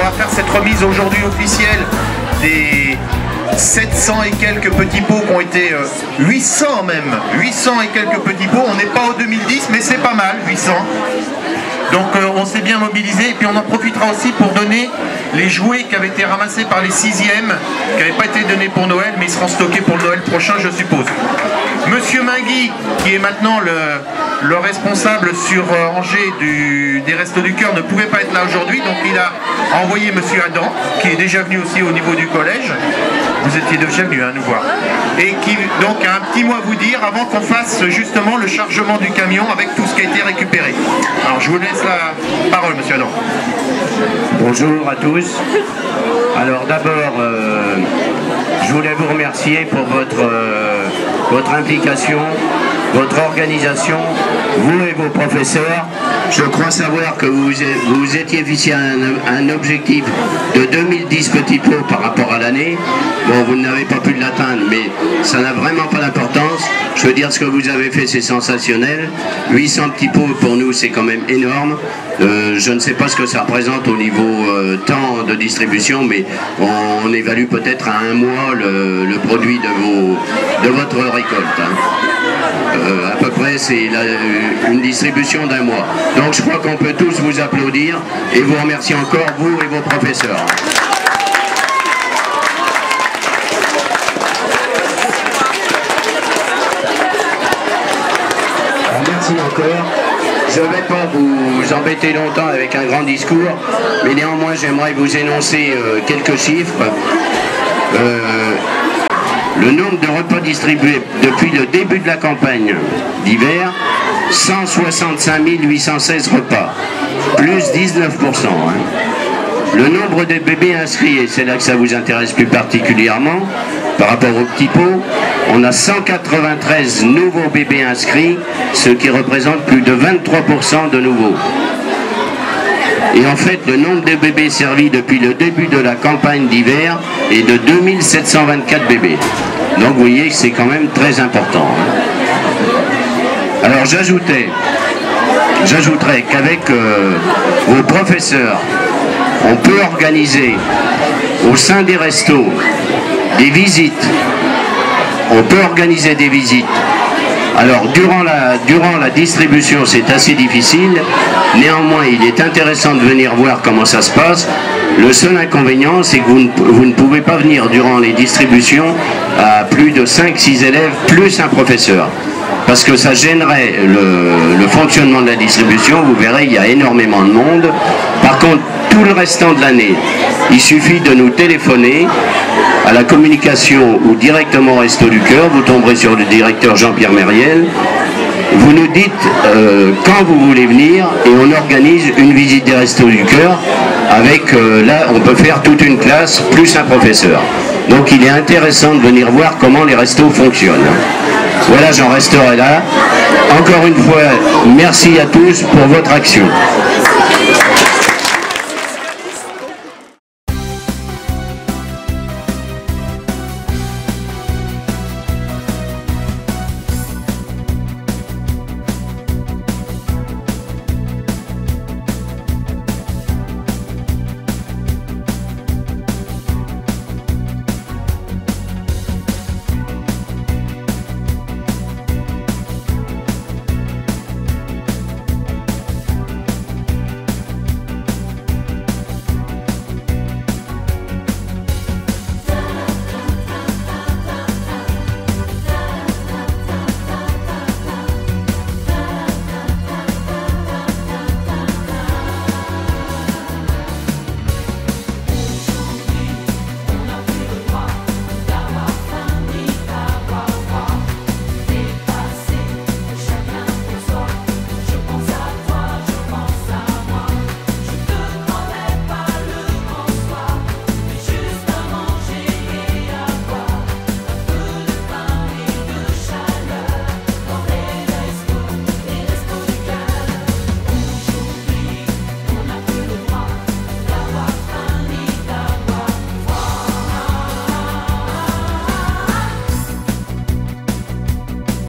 va faire cette remise aujourd'hui officielle des 700 et quelques petits pots qui ont été 800 même, 800 et quelques petits pots. On n'est pas au 2010 mais c'est pas mal, 800. Donc on s'est bien mobilisé et puis on en profitera aussi pour donner les jouets qui avaient été ramassés par les 6e, qui n'avaient pas été donnés pour Noël, mais ils seront stockés pour le Noël prochain, je suppose. Monsieur Mingui, qui est maintenant le responsable sur Angers des Restos du Cœur, ne pouvait pas être là aujourd'hui, donc il a envoyé Monsieur Adam, qui est déjà venu aussi au niveau du collège. Vous étiez déjà venu nous voir. Et qui donc a un petit mot à vous dire avant qu'on fasse justement le chargement du camion avec tout ce qui a été récupéré. Alors je vous laisse la parole, Monsieur Adam. Bonjour à tous. Alors d'abord, je voulais vous remercier pour votre implication, votre organisation, vous et vos professeurs. Je crois savoir que vous étiez fixé un objectif de 2010 petits pots par rapport à l'année. Bon, vous n'avez pas pu l'atteindre, mais ça n'a vraiment pas d'importance. Je veux dire, ce que vous avez fait, c'est sensationnel. 800 petits pots, pour nous, c'est quand même énorme. Je ne sais pas ce que ça représente au niveau temps de distribution, mais on évalue peut-être à un mois le produit de votre récolte. À peu près, c'est une distribution d'un mois. Donc je crois qu'on peut tous vous applaudir et vous remercier encore, vous et vos professeurs. Alors, merci encore. Je ne vais pas vous embêter longtemps avec un grand discours, mais néanmoins j'aimerais vous énoncer quelques chiffres. Le nombre de repas distribués depuis le début de la campagne d'hiver, 165 816 repas, plus 19%. Le nombre de bébés inscrits, et c'est là que ça vous intéresse plus particulièrement, par rapport aux petits pots, on a 193 nouveaux bébés inscrits, ce qui représente plus de 23% de nouveaux. Et en fait, le nombre de bébés servis depuis le début de la campagne d'hiver est de 2724 bébés. Donc vous voyez que c'est quand même très important. Alors j'ajouterais qu'avec vos professeurs, on peut organiser au sein des restos des visites. On peut organiser des visites. Alors durant la distribution c'est assez difficile, néanmoins il est intéressant de venir voir comment ça se passe. Le seul inconvénient c'est que vous ne pouvez pas venir durant les distributions à plus de 5-6 élèves plus un professeur. Parce que ça gênerait le fonctionnement de la distribution, vous verrez il y a énormément de monde. Par contre tout le restant de l'année, il suffit de nous téléphoner à la communication ou directement au Resto du Cœur, vous tomberez sur le directeur Jean-Pierre Mériel, vous nous dites quand vous voulez venir et on organise une visite des Restos du Cœur avec, là on peut faire toute une classe plus un professeur. Donc il est intéressant de venir voir comment les restos fonctionnent. Voilà, j'en resterai là. Encore une fois, merci à tous pour votre action.